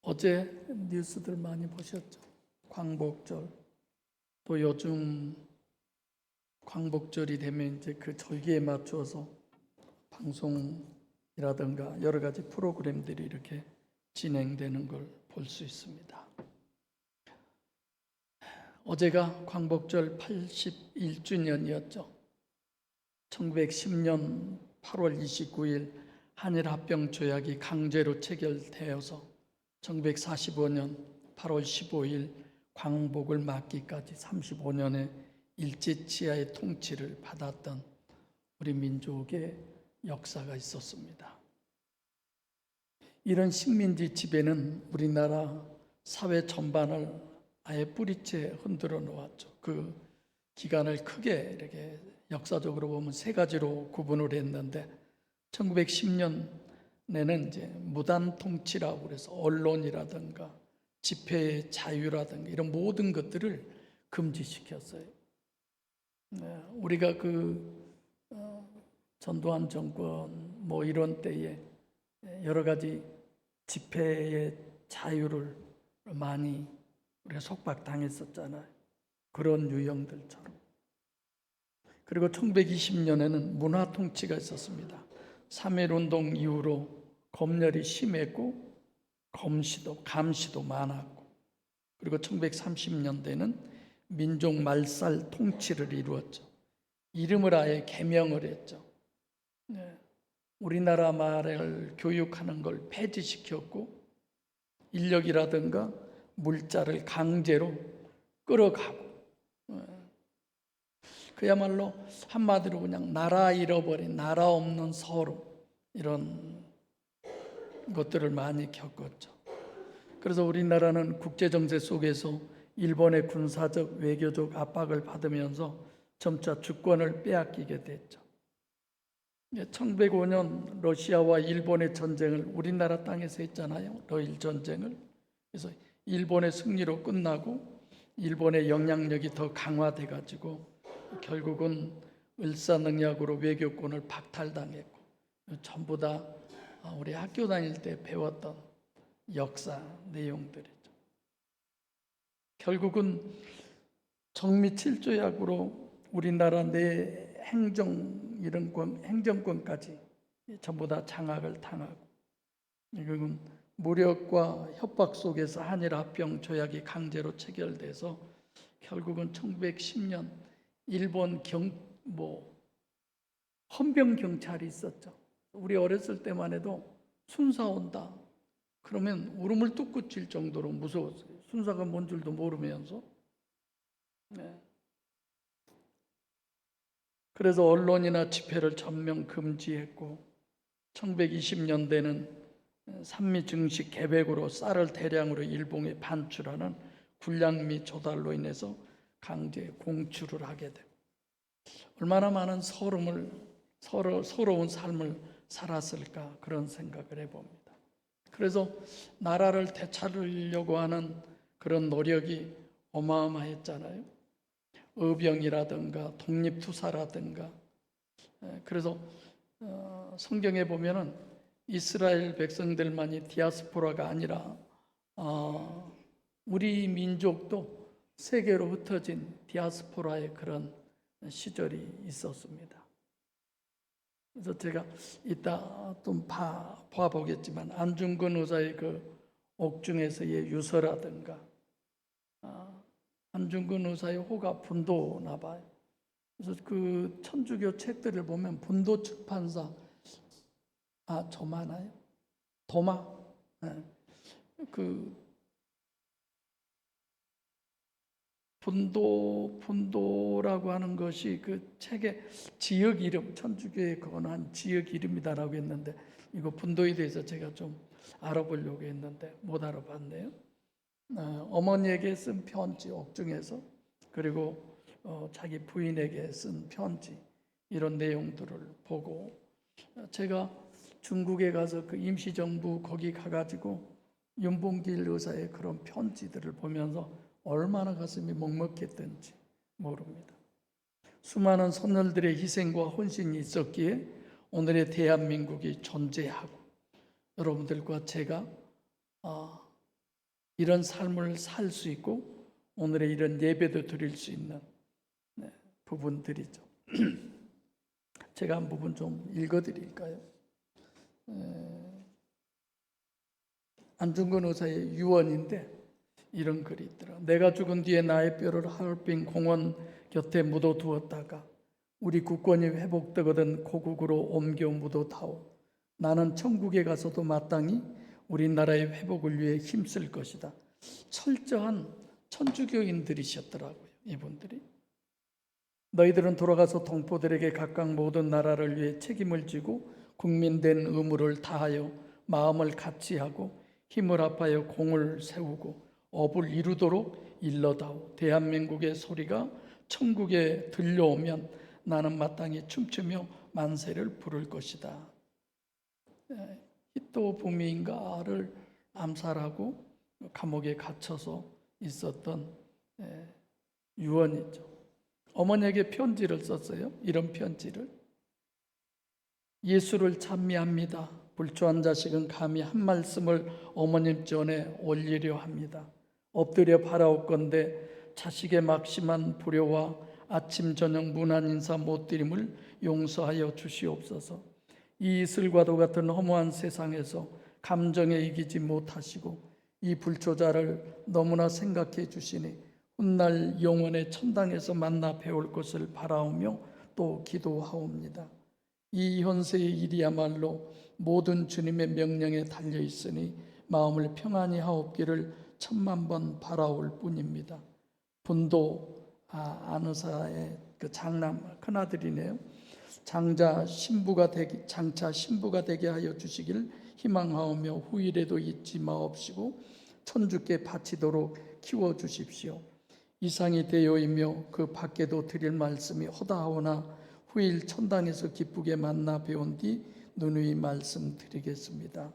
어제 뉴스들 많이 보셨죠? 광복절. 또 요즘 광복절이 되면 이제 그 절기에 맞춰서 방송이라든가 여러 가지 프로그램들이 이렇게 진행되는 걸 볼 수 있습니다. 어제가 광복절 81주년이었죠. 1910년 8월 29일 한일합병조약이 강제로 체결되어서 1945년 8월 15일 광복을 맞기까지 35년의 일제치하의 통치를 받았던 우리 민족의 역사가 있었습니다. 이런 식민지 지배는 우리나라 사회 전반을 아예 뿌리째 흔들어 놓았죠. 그 기간을 크게 이렇게 역사적으로 보면 세 가지로 구분을 했는데 1910년에는 이제 무단 통치라고 그래서 언론이라든가 집회의 자유라든가 이런 모든 것들을 금지시켰어요. 우리가 전두환 정권 뭐 이런 때에 여러 가지 집회의 자유를 많이 우리가 속박당했었잖아요. 그런 유형들처럼. 그리고 1920년에는 문화 통치가 있었습니다. 3.1운동 이후로 검열이 심했고 감시도 많았고, 그리고 1930년대는 민족 말살 통치를 이루었죠. 이름을 아예 개명을 했죠. 우리나라 말을 교육하는 걸 폐지시켰고 인력이라든가 물자를 강제로 끌어가고, 그야말로 한마디로 그냥 나라 잃어버린 나라 없는 서름, 이런 것들을 많이 겪었죠. 그래서 우리나라는 국제정세 속에서 일본의 군사적 외교적 압박을 받으면서 점차 주권을 빼앗기게 됐죠. 1905년 러시아와 일본의 전쟁을 우리나라 땅에서 했잖아요. 러일 전쟁을. 그래서 일본의 승리로 끝나고 일본의 영향력이 더 강화돼 가지고 결국은 을사능약으로 외교권을 박탈당했고, 전부 다 우리 학교 다닐 때 배웠던 역사 내용들이죠. 결국은 정미 7조약으로 우리나라 내 행정권까지 전부 다 장악을 당하고, 결국은 무력과 협박 속에서 한일합병 조약이 강제로 체결돼서 결국은 1910년 일본 헌병 경찰이 있었죠. 우리 어렸을 때만 해도 순사 온다 그러면 울음을 뚝 칠 정도로 무서웠어요. 순사가 뭔 줄도 모르면서. 그래서 언론이나 집회를 전면 금지했고, 1920년대는 산미 증식 계획으로 쌀을 대량으로 일본에 반출하는 군량미 조달로 인해서 강제 공출을 하게 되고, 얼마나 많은 서러운 삶을 살았을까 그런 생각을 해봅니다. 그래서 나라를 되찾으려고 하는 그런 노력이 어마어마했잖아요. 의병이라든가 독립투사라든가. 그래서 성경에 보면은 이스라엘 백성들만이 디아스포라가 아니라 우리 민족도 세계로 흩어진 디아스포라의 그런 시절이 있었습니다. 그래서 제가 이따 좀 봐보겠지만 안중근 의사의 그 옥중에서의 유서라든가 안중근 의사의 호가 분도나 봐요. 그래서 그 천주교 책들을 보면 분도 출판사 저마나요? 도마. 그 분도라고 하는 것이 그 책의 지역 이름, 천주교에 관한 지역 이름이다라고 했는데, 이거 분도에 대해서 제가 좀 알아보려고 했는데 못 알아봤네요. 어머니에게 쓴 편지, 옥중에서, 그리고 자기 부인에게 쓴 편지, 이런 내용들을 보고 제가 중국에 가서 그 임시정부 거기 가가지고 윤봉길 의사의 그런 편지들을 보면서 얼마나 가슴이 먹먹했던지 모릅니다. 수많은 선열들의 희생과 헌신이 있었기에 오늘의 대한민국이 존재하고 여러분들과 제가 이런 삶을 살 수 있고 오늘의 이런 예배도 드릴 수 있는 부분들이죠. 제가 한 부분 좀 읽어드릴까요? 안중근 의사의 유언인데 이런 글이 있더라. 내가 죽은 뒤에 나의 뼈를 하얼빈 공원 곁에 묻어두었다가 우리 국권이 회복되거든 고국으로 옮겨 묻어다오. 나는 천국에 가서도 마땅히 우리나라의 회복을 위해 힘쓸 것이다. 철저한 천주교인들이셨더라고요, 이분들이. 너희들은 돌아가서 동포들에게 각각 모든 나라를 위해 책임을 지고 국민된 의무를 다하여 마음을 같이 하고 힘을 합하여 공을 세우고 업을 이루도록 일러다오. 대한민국의 소리가 천국에 들려오면 나는 마땅히 춤추며 만세를 부를 것이다. 히토 부미인가를 암살하고 감옥에 갇혀서 있었던 유언이죠. 어머니에게 편지를 썼어요. 이런 편지를. 예수를 찬미합니다. 불초한 자식은 감히 한 말씀을 어머님 전에 올리려 합니다. 엎드려 바라옵건대 자식의 막심한 불효와 아침 저녁 무난 인사 못 드림을 용서하여 주시옵소서. 이 이슬과도 같은 허무한 세상에서 감정에 이기지 못하시고 이 불초자를 너무나 생각해 주시니 훗날 영원의 천당에서 만나 배울 것을 바라오며 또 기도하옵니다. 이 현세의 일이야말로 모든 주님의 명령에 달려 있으니 마음을 평안히 하옵기를 천만 번 바라올 뿐입니다. 분도 안의사의 그 장남 큰아들이네요. 장차 신부가 되게 하여 주시길 희망하오며 후일에도 잊지 마옵시고 천주께 바치도록 키워 주십시오. 이상이 되어이며 그 밖에도 드릴 말씀이 허다하오나 후일 천당에서 기쁘게 만나 배운 뒤 누누이 말씀드리겠습니다.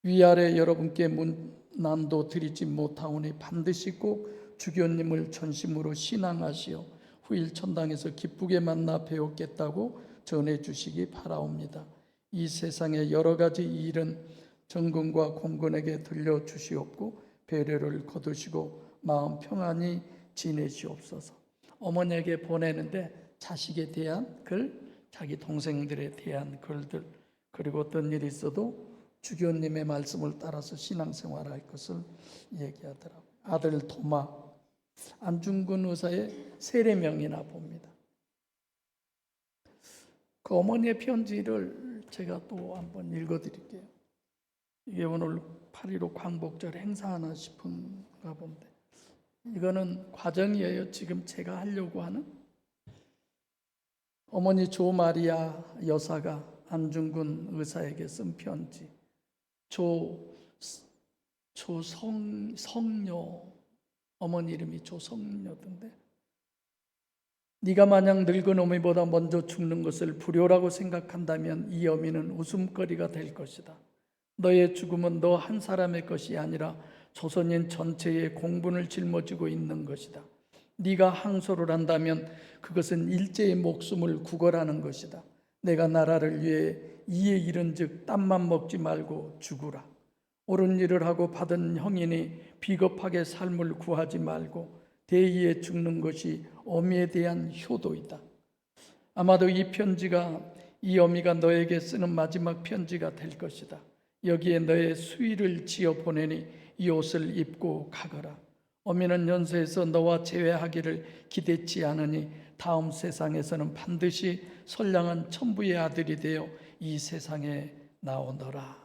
위아래 여러분께 문난도 드리지 못하오니 반드시 꼭 주교님을 전심으로 신앙하시어 후일 천당에서 기쁘게 만나 배웠겠다고 전해주시기 바라옵니다. 이 세상의 여러 가지 일은 정근과 공근에게 들려주시옵고 배려를 거두시고 마음 평안히 지내시옵소서. 어머니에게 보내는데 자식에 대한 글, 자기 동생들에 대한 글들, 그리고 어떤 일이 있어도 주교님의 말씀을 따라서 신앙생활할 것을 얘기하더라고요. 아들 도마, 안중근 의사의 세례명이나 봅니다. 그 어머니의 편지를 제가 또 한번 읽어드릴게요. 이게 오늘 8.15 광복절 행사하나 싶은가 본데 이거는 과정이에요. 지금 제가 하려고 하는 어머니 조마리아 여사가 안중근 의사에게 쓴 편지. 조성녀, 어머니 이름이 조성녀던데, 네가 만약 늙은 어미보다 먼저 죽는 것을 불효라고 생각한다면 이 어미는 웃음거리가 될 것이다. 너의 죽음은 너 한 사람의 것이 아니라 조선인 전체의 공분을 짊어지고 있는 것이다. 네가 항소를 한다면 그것은 일제의 목숨을 구걸하는 것이다. 내가 나라를 위해 이에 이른즉 땀만 먹지 말고 죽으라. 옳은 일을 하고 받은 형이니 비겁하게 삶을 구하지 말고 대의에 죽는 것이 어미에 대한 효도이다. 아마도 이 편지가 이 어미가 너에게 쓰는 마지막 편지가 될 것이다. 여기에 너의 수의를 지어 보내니 이 옷을 입고 가거라. 어미는 연세에서 너와 재회하기를 기대치 않으니 다음 세상에서는 반드시 선량한 천부의 아들이 되어 이 세상에 나오너라.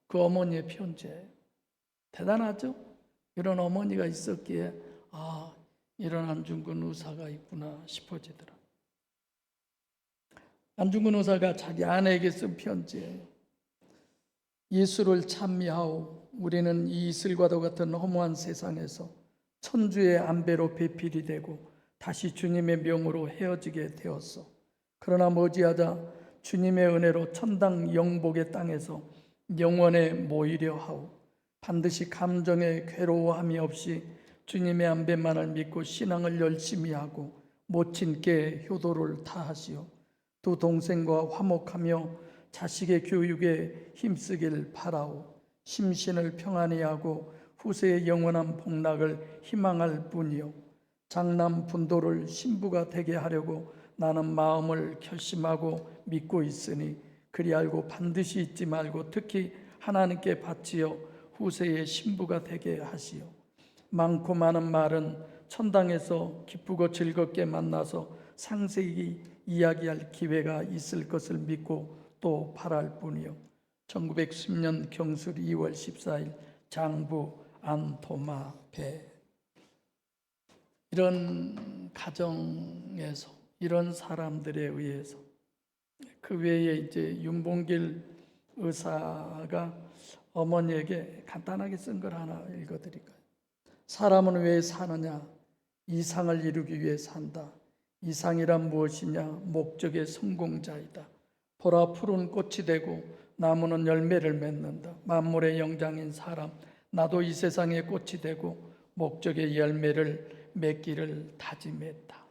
그 어머니의 편지예요. 대단하죠? 이런 어머니가 있었기에 이런 안중근 의사가 있구나 싶어지더라. 안중근 의사가 자기 아내에게 쓴 편지예요. 예수를 찬미하오. 우리는 이 이슬과도 같은 허무한 세상에서 천주의 안배로 배필이 되고 다시 주님의 명으로 헤어지게 되었어. 그러나 머지하자 주님의 은혜로 천당 영복의 땅에서 영원에 모이려 하오. 반드시 감정의 괴로워함이 없이 주님의 안배만을 믿고 신앙을 열심히 하고 모친께 효도를 다하시오. 두 동생과 화목하며 자식의 교육에 힘쓰길 바라오. 심신을 평안히 하고 후세의 영원한 복락을 희망할 뿐이요. 장남 분도를 신부가 되게 하려고 나는 마음을 결심하고 믿고 있으니 그리 알고 반드시 잊지 말고 특히 하나님께 바치어 후세의 신부가 되게 하시오. 많고 많은 말은 천당에서 기쁘고 즐겁게 만나서 상세히 이야기할 기회가 있을 것을 믿고 또 바랄 뿐이요. 1910년 경술 2월 14일 장부 안토마 배. 이런 가정에서 이런 사람들에 의해서 그 외에 이제 윤봉길 의사가 어머니에게 간단하게 쓴 걸 하나 읽어드릴까요? 사람은 왜 사느냐? 이상을 이루기 위해 산다. 이상이란 무엇이냐? 목적의 성공자이다. 보라 푸른 꽃이 되고 나무는 열매를 맺는다. 만물의 영장인 사람, 나도 이 세상의 꽃이 되고 목적의 열매를 맺기를 다짐했다.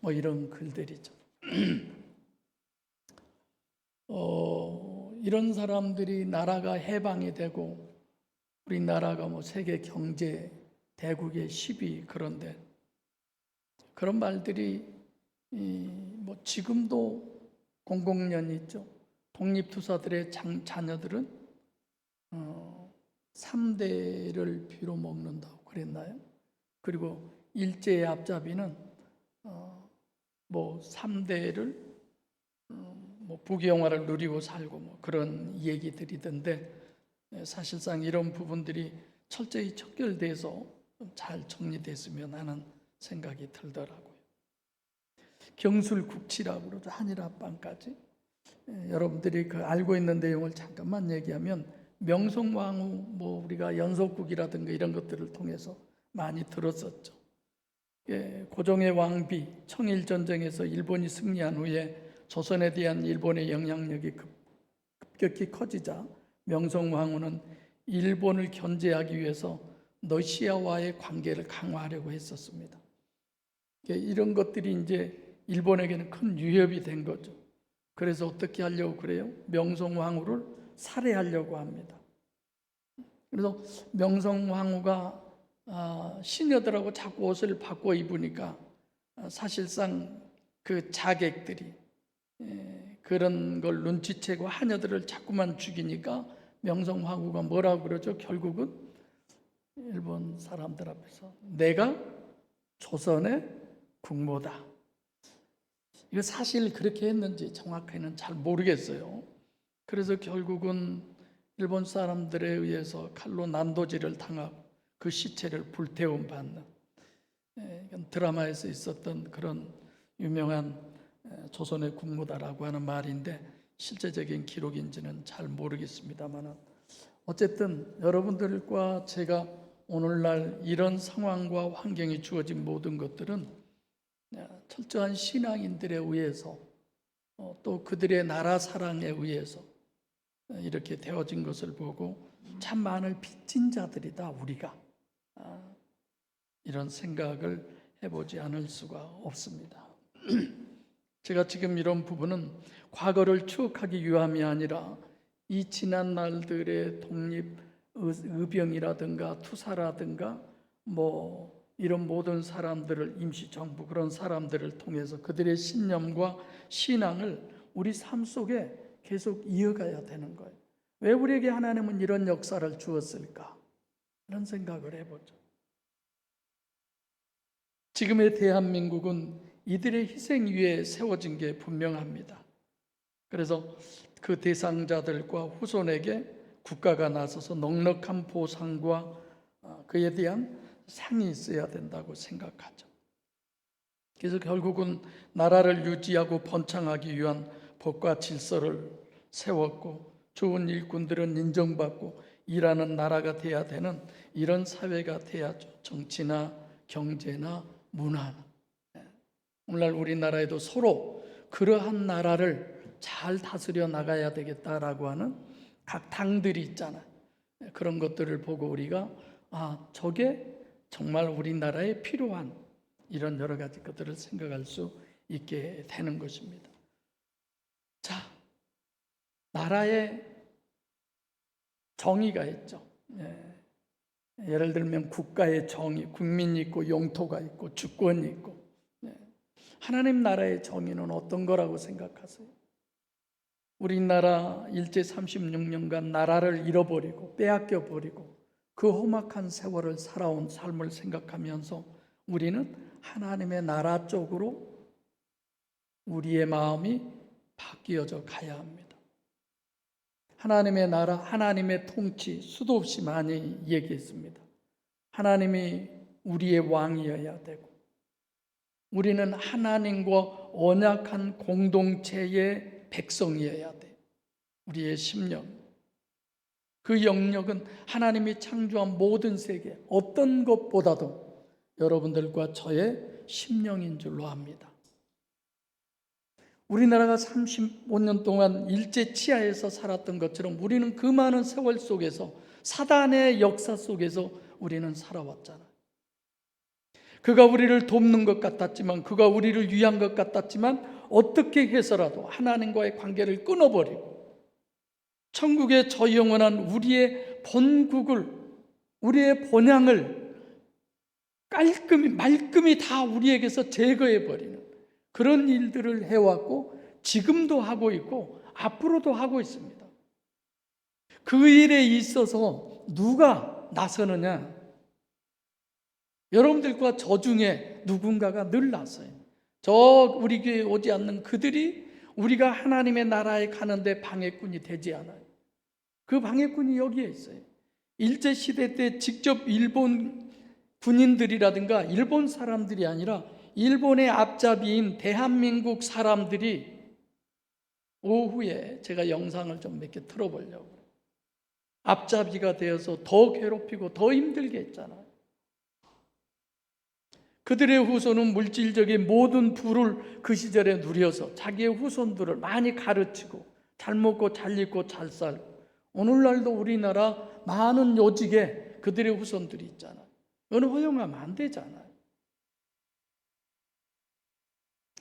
뭐 이런 글들이죠. 이런 사람들이 나라가 해방이 되고 우리나라가 뭐 세계 경제 대국의 10위 그런데 그런 말들이 뭐 지금도 공공연히 있죠. 독립투사들의 자녀들은 3대를 빌어먹는다고 그랬나요? 그리고 일제의 앞잡이는 뭐 3대를 뭐 부귀영화를 누리고 살고 뭐 그런 얘기들이던데 사실상 이런 부분들이 철저히 척결돼서 잘 정리됐으면 하는 생각이 들더라고요. 경술국치라고 그러죠. 한일 합방까지. 여러분들이 그 알고 있는 내용을 잠깐만 얘기하면 명성황후 뭐 우리가 연속국이라든가 이런 것들을 통해서 많이 들었었죠. 고종의 왕비 청일전쟁에서 일본이 승리한 후에 조선에 대한 일본의 영향력이 급격히 커지자 명성황후는 일본을 견제하기 위해서 러시아와의 관계를 강화하려고 했었습니다. 이런 것들이 이제 일본에게는 큰 위협이 된 거죠. 그래서 어떻게 하려고 그래요? 명성황후를 살해하려고 합니다. 그래서 명성황후가 시녀들하고 자꾸 옷을 바꿔 입으니까 사실상 그 자객들이 그런 걸 눈치채고 하녀들을 자꾸만 죽이니까 명성황후가 뭐라고 그러죠? 결국은 일본 사람들 앞에서 내가 조선의 국모다. 이거 사실 그렇게 했는지 정확히는 잘 모르겠어요. 그래서 결국은 일본 사람들에 의해서 칼로 난도질을 당하고 그 시체를 불태움 받는 드라마에서 있었던 그런 유명한 조선의 국모다라고 하는 말인데 실제적인 기록인지는 잘 모르겠습니다만 어쨌든 여러분들과 제가 오늘날 이런 상황과 환경이 주어진 모든 것들은 철저한 신앙인들에 의해서 또 그들의 나라 사랑에 의해서 이렇게 되어진 것을 보고 참 많은 빚진 자들이다 우리가 이런 생각을 해보지 않을 수가 없습니다. 제가 지금 이런 부분은 과거를 추억하기 위함이 아니라 이 지난 날들의 독립 의병이라든가 투사라든가 뭐 이런 모든 사람들을 임시정부 그런 사람들을 통해서 그들의 신념과 신앙을 우리 삶 속에 계속 이어가야 되는 거예요. 왜 우리에게 하나님은 이런 역사를 주었을까? 이런 생각을 해보죠. 지금의 대한민국은 이들의 희생 위에 세워진 게 분명합니다. 그래서 그 대상자들과 후손에게 국가가 나서서 넉넉한 보상과 그에 대한 상이 있어야 된다고 생각하죠. 그래서 결국은 나라를 유지하고 번창하기 위한 법과 질서를 세웠고 좋은 일꾼들은 인정받고 일하는 나라가 돼야 되는 이런 사회가 돼야죠. 정치나 경제나 문화나. 오늘날 우리나라에도 서로 그러한 나라를 잘 다스려 나가야 되겠다라고 하는 각 당들이 있잖아요. 그런 것들을 보고 우리가 저게 정말 우리나라에 필요한 이런 여러 가지 것들을 생각할 수 있게 되는 것입니다. 나라의 정의가 있죠. 예를 들면 국가의 정의, 국민이 있고 영토가 있고 주권이 있고. 하나님 나라의 정의는 어떤 거라고 생각하세요? 우리나라 일제 36년간 나라를 잃어버리고 빼앗겨 버리고 그 험악한 세월을 살아온 삶을 생각하면서 우리는 하나님의 나라 쪽으로 우리의 마음이 바뀌어져 가야 합니다. 하나님의 나라, 하나님의 통치 수도 없이 많이 얘기했습니다. 하나님이 우리의 왕이어야 되고 우리는 하나님과 언약한 공동체의 백성이어야 돼. 우리의 심령. 그 영역은 하나님이 창조한 모든 세계 어떤 것보다도 여러분들과 저의 심령인 줄로 압니다. 우리나라가 35년 동안 일제 치하에서 살았던 것처럼 우리는 그 많은 세월 속에서 사단의 역사 속에서 우리는 살아왔잖아요. 그가 우리를 돕는 것 같았지만, 그가 우리를 위한 것 같았지만 어떻게 해서라도 하나님과의 관계를 끊어버리고 천국의 저 영원한 우리의 본국을, 우리의 본향을 말끔히 다 우리에게서 제거해버리는 그런 일들을 해왔고 지금도 하고 있고 앞으로도 하고 있습니다. 그 일에 있어서 누가 나서느냐? 여러분들과 저 중에 누군가가 늘 나서요. 우리 교회에 오지 않는 그들이 우리가 하나님의 나라에 가는데 방해꾼이 되지 않아요. 그 방해꾼이 여기에 있어요. 일제시대 때 직접 일본 군인들이라든가 일본 사람들이 아니라 일본의 앞잡이인 대한민국 사람들이 오후에 제가 영상을 좀 몇 개 틀어보려고 앞잡이가 되어서 더 괴롭히고 더 힘들게 했잖아요. 그들의 후손은 물질적인 모든 부를 그 시절에 누려서 자기의 후손들을 많이 가르치고 잘 먹고 잘 입고 잘 살고 오늘날도 우리나라 많은 요직에 그들의 후손들이 있잖아요. 그건 허용하면 안 되잖아요.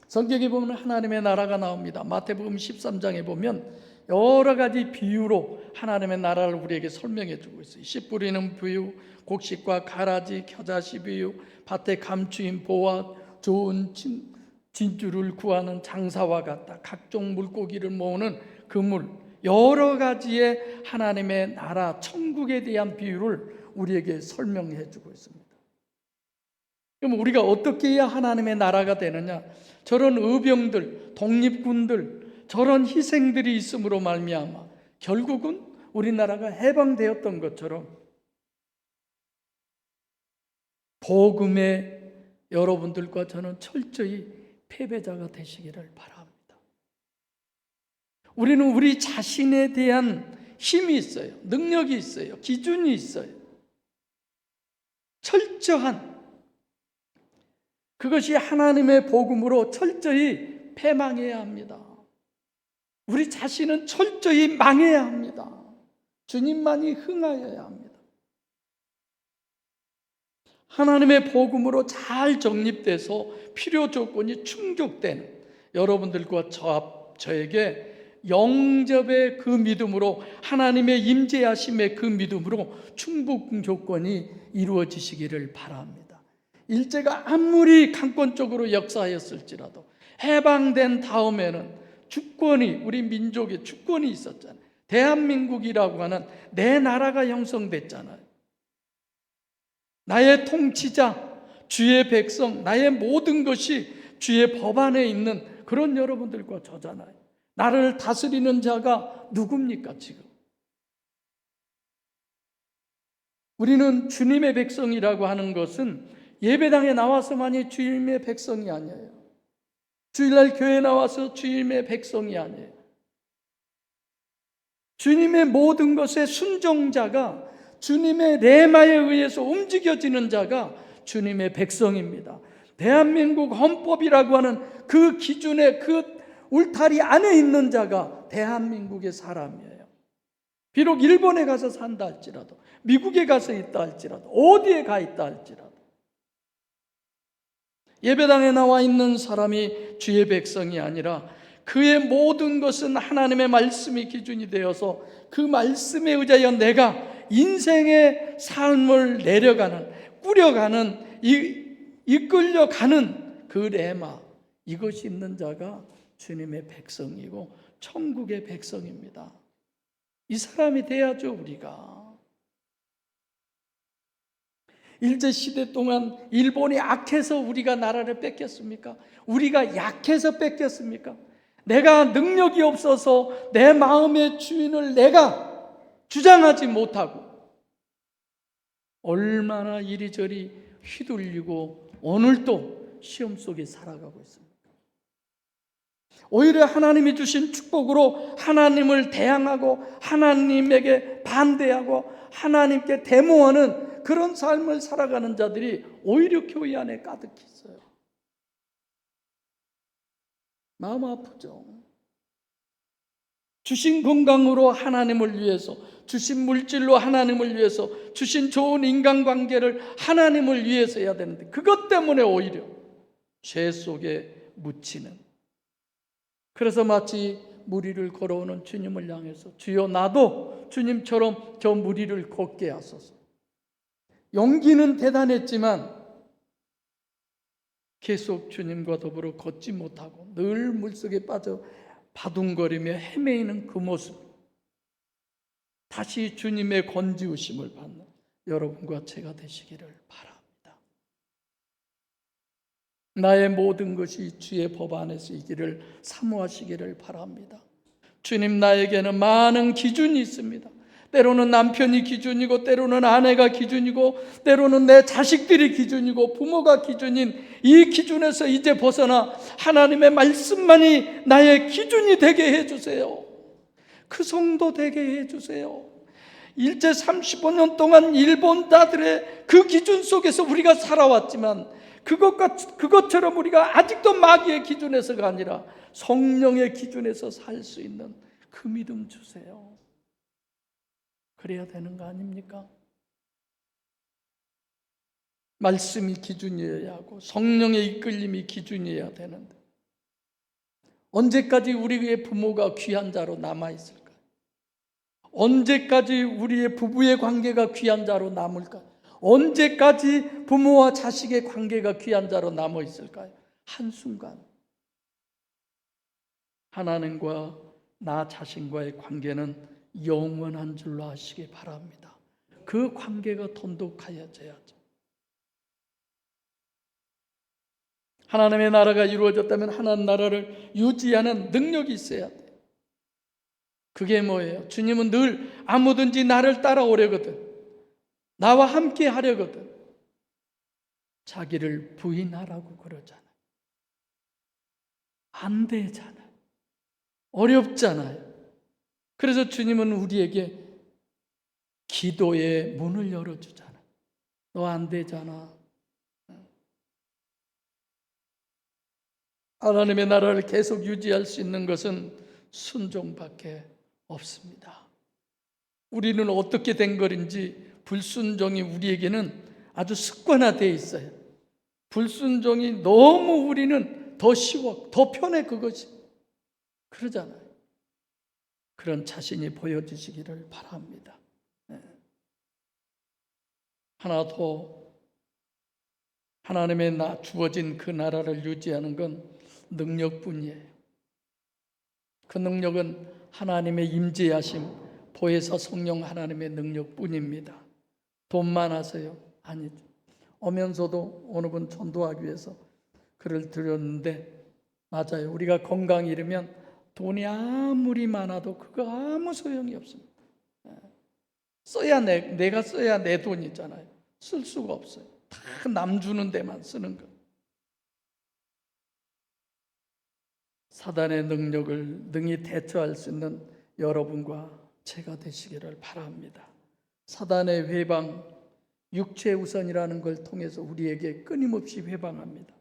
성경에 보면 하나님의 나라가 나옵니다. 마태복음 13장에 보면 여러 가지 비유로 하나님의 나라를 우리에게 설명해 주고 있어요. 씨 뿌리는 비유, 곡식과 가라지, 겨자씨 비유, 밭에 감추인 보와 좋은 진주를 구하는 장사와 같다. 각종 물고기를 모으는 그물, 여러 가지의 하나님의 나라, 천국에 대한 비유를 우리에게 설명해 주고 있습니다. 그럼 우리가 어떻게 해야 하나님의 나라가 되느냐? 저런 의병들, 독립군들, 저런 희생들이 있음으로 말미암아 결국은 우리나라가 해방되었던 것처럼 복음에 여러분들과 저는 철저히 패배자가 되시기를 바랍니다. 우리는 우리 자신에 대한 힘이 있어요. 능력이 있어요. 기준이 있어요. 철저한 그것이 하나님의 복음으로 철저히 패망해야 합니다. 우리 자신은 철저히 망해야 합니다. 주님만이 흥하여야 합니다. 하나님의 복음으로 잘 정립돼서 필요 조건이 충족되는 여러분들과 저에게 영접의 그 믿음으로 하나님의 임재하심의 그 믿음으로 충분 조건이 이루어지시기를 바랍니다. 일제가 아무리 강권적으로 역사하였을지라도 해방된 다음에는 주권이 우리 민족의 주권이 있었잖아요. 대한민국이라고 하는 내 나라가 형성됐잖아요. 나의 통치자, 주의 백성, 나의 모든 것이 주의 법 안에 있는 그런 여러분들과 저잖아요. 나를 다스리는 자가 누굽니까 지금? 우리는 주님의 백성이라고 하는 것은 예배당에 나와서만이 주님의 백성이 아니에요. 주일날 교회에 나와서 주님의 백성이 아니에요. 주님의 모든 것의 순종자가 주님의 레마에 의해서 움직여지는 자가 주님의 백성입니다. 대한민국 헌법이라고 하는 그 기준의 그 울타리 안에 있는 자가 대한민국의 사람이에요. 비록 일본에 가서 산다 할지라도, 미국에 가서 있다 할지라도, 어디에 가 있다 할지라도 예배당에 나와 있는 사람이 주의 백성이 아니라 그의 모든 것은 하나님의 말씀이 기준이 되어서 그 말씀에 의하여 내가 인생의 삶을 내려가는, 꾸려가는, 이끌려가는 그 레마, 이것이 있는 자가 주님의 백성이고 천국의 백성입니다. 이 사람이 돼야죠. 우리가 일제시대 동안 일본이 악해서 우리가 나라를 뺏겼습니까? 우리가 약해서 뺏겼습니까? 내가 능력이 없어서 내 마음의 주인을 내가 주장하지 못하고 얼마나 이리저리 휘둘리고 오늘도 시험 속에 살아가고 있습니다. 오히려 하나님이 주신 축복으로 하나님을 대항하고 하나님에게 반대하고 하나님께 데모하는 그런 삶을 살아가는 자들이 오히려 교회 안에 가득히 있어요. 마음 아프죠. 주신 건강으로 하나님을 위해서, 주신 물질로 하나님을 위해서, 주신 좋은 인간관계를 하나님을 위해서 해야 되는데 그것 때문에 오히려 죄 속에 묻히는, 그래서 마치 무리를 걸어오는 주님을 향해서 주여 나도 주님처럼 저 무리를 걷게 하소서. 용기는 대단했지만 계속 주님과 더불어 걷지 못하고 늘 물속에 빠져 바둥거리며 헤매이는 그 모습, 다시 주님의 건지우심을 받는 여러분과 제가 되시기를 바랍니다. 나의 모든 것이 주의 법 안에서 이기를 사모하시기를 바랍니다. 주님, 나에게는 많은 기준이 있습니다. 때로는 남편이 기준이고 때로는 아내가 기준이고 때로는 내 자식들이 기준이고 부모가 기준인 이 기준에서 이제 벗어나 하나님의 말씀만이 나의 기준이 되게 해주세요. 그 성도 되게 해주세요. 일제 35년 동안 일본자들의 그 기준 속에서 우리가 살아왔지만 그것처럼 우리가 아직도 마귀의 기준에서가 아니라 성령의 기준에서 살 수 있는 그 믿음 주세요. 그래야 되는 거 아닙니까? 말씀이 기준이어야 하고 성령의 이끌림이 기준이어야 되는데 언제까지 우리의 부모가 귀한 자로 남아있을까요? 언제까지 우리의 부부의 관계가 귀한 자로 남을까요? 언제까지 부모와 자식의 관계가 귀한 자로 남아있을까요? 한순간 하나님과 나 자신과의 관계는 영원한 줄로 아시기 바랍니다. 그 관계가 돈독해져야죠. 하나님의 나라가 이루어졌다면 하나님 나라를 유지하는 능력이 있어야 돼요. 그게 뭐예요? 주님은 늘 아무든지 나를 따라오려거든, 나와 함께 하려거든 자기를 부인하라고 그러잖아요. 안 되잖아요. 어렵잖아요. 그래서 주님은 우리에게 기도의 문을 열어주잖아요. 너 안 되잖아. 하나님의 나라를 계속 유지할 수 있는 것은 순종밖에 없습니다. 우리는 어떻게 된 것인지 불순종이 우리에게는 아주 습관화되어 있어요. 불순종이 너무 우리는 더 쉬워, 더 편해. 그것이 그러잖아요. 그런 자신이 보여주시기를 바랍니다. 하나 더, 하나님의 주어진 그 나라를 유지하는 건 능력뿐이에요. 그 능력은 하나님의 임재하심, 보혜사 성령 하나님의 능력뿐입니다. 돈 많아서요? 아니죠. 오면서도 어느 분 전도하기 위해서 글을 드렸는데 맞아요. 우리가 건강이 이르면 돈이 아무리 많아도 그거 아무 소용이 없습니다. 써야 내가 써야 내 돈이잖아요. 쓸 수가 없어요. 다 남 주는 데만 쓰는 거. 사단의 능력을 능히 대처할 수 있는 여러분과 제가 되시기를 바랍니다. 사단의 회방, 육체우선이라는 걸 통해서 우리에게 끊임없이 회방합니다.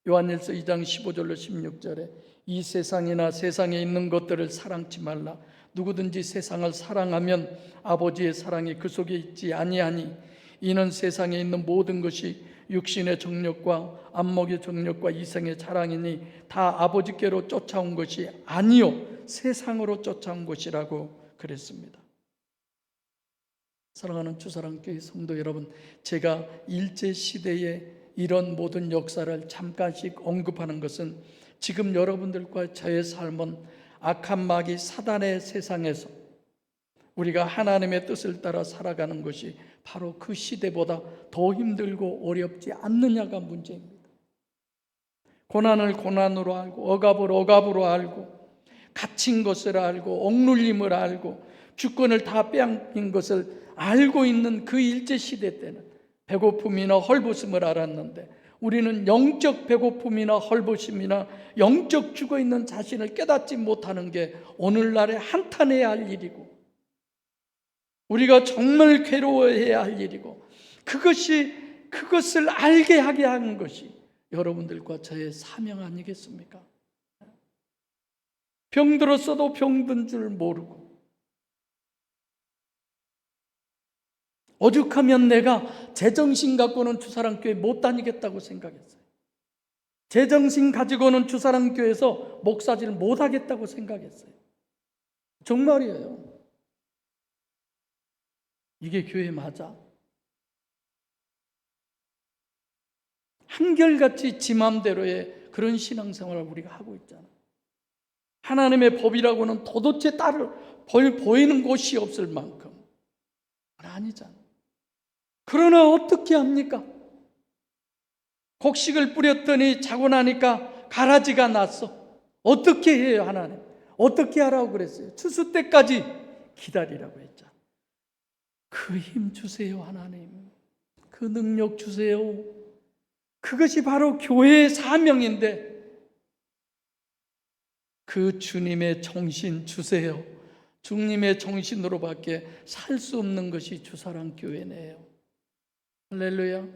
요한일서 2장 15절로 16절에 이 세상이나 세상에 있는 것들을 사랑치 말라. 누구든지 세상을 사랑하면 아버지의 사랑이 그 속에 있지 아니하니 이는 세상에 있는 모든 것이 육신의 정욕과 안목의 정욕과 이생의 자랑이니 다 아버지께로 쫓아온 것이 아니요 세상으로 쫓아온 것이라고 그랬습니다. 사랑하는 주사랑교회 성도 여러분, 제가 일제시대의 이런 모든 역사를 잠깐씩 언급하는 것은 지금 여러분들과 저의 삶은 악한 마귀 사단의 세상에서 우리가 하나님의 뜻을 따라 살아가는 것이 바로 그 시대보다 더 힘들고 어렵지 않느냐가 문제입니다. 고난을 고난으로 알고 억압을 억압으로 알고 갇힌 것을 알고 억눌림을 알고 주권을 다 빼앗긴 것을 알고 있는 그 일제시대 때는 배고픔이나 헐벗음을 알았는데 우리는 영적 배고픔이나 헐벗음이나 영적 죽어있는 자신을 깨닫지 못하는 게 오늘날에 한탄해야 할 일이고 우리가 정말 괴로워해야 할 일이고 그것을 알게 하게 하는 것이 여러분들과 저의 사명 아니겠습니까? 병들었어도 병든 줄 모르고 오죽하면 내가 제정신 갖고는 주사랑교회 못 다니겠다고 생각했어요. 제정신 가지고는 주사랑교회에서 목사질 못 하겠다고 생각했어요. 정말이에요. 이게 교회 맞아? 한결같이 지 맘대로의 그런 신앙생활을 우리가 하고 있잖아. 하나님의 법이라고는 도대체 보이는 곳이 없을 만큼 아니잖아. 그러나 어떻게 합니까? 곡식을 뿌렸더니 자고 나니까 가라지가 났어. 어떻게 해요, 하나님? 어떻게 하라고 그랬어요? 추수 때까지 기다리라고 했잖아. 그 힘 주세요, 하나님. 그 능력 주세요. 그것이 바로 교회의 사명인데 그 주님의 정신 주세요. 주님의 정신으로밖에 살 수 없는 것이 주사랑교회네요. 할렐루야.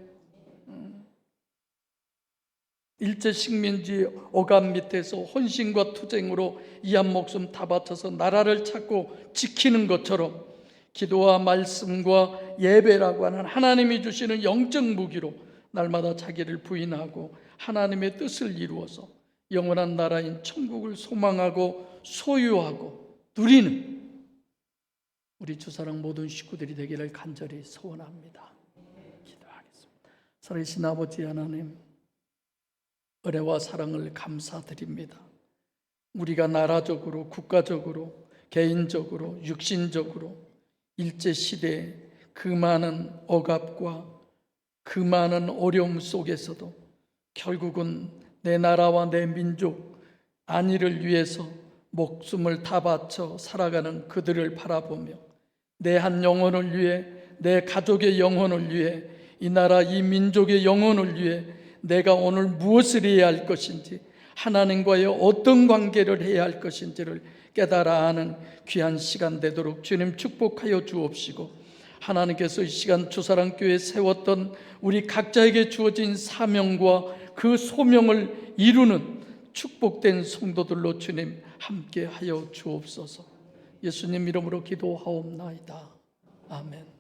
일제 식민지 억압 밑에서 혼신과 투쟁으로 이 한 목숨 다 바쳐서 나라를 찾고 지키는 것처럼 기도와 말씀과 예배라고 하는 하나님이 주시는 영적 무기로 날마다 자기를 부인하고 하나님의 뜻을 이루어서 영원한 나라인 천국을 소망하고 소유하고 누리는 우리 주사랑 모든 식구들이 되기를 간절히 소원합니다. 기도하겠습니다. 살아계신 아버지 하나님, 은혜와 사랑을 감사드립니다. 우리가 나라적으로, 국가적으로, 개인적으로, 육신적으로 일제시대의 그 많은 억압과 그 많은 어려움 속에서도 결국은 내 나라와 내 민족 안위를 위해서 목숨을 다 바쳐 살아가는 그들을 바라보며 내 한 영혼을 위해, 내 가족의 영혼을 위해, 이 나라 이 민족의 영혼을 위해 내가 오늘 무엇을 해야 할 것인지, 하나님과의 어떤 관계를 해야 할 것인지를 깨달아 아는 귀한 시간 되도록 주님 축복하여 주옵시고, 하나님께서 이 시간 주사랑교회에 세웠던 우리 각자에게 주어진 사명과 그 소명을 이루는 축복된 성도들로 주님 함께 하여 주옵소서. 예수님 이름으로 기도하옵나이다. 아멘.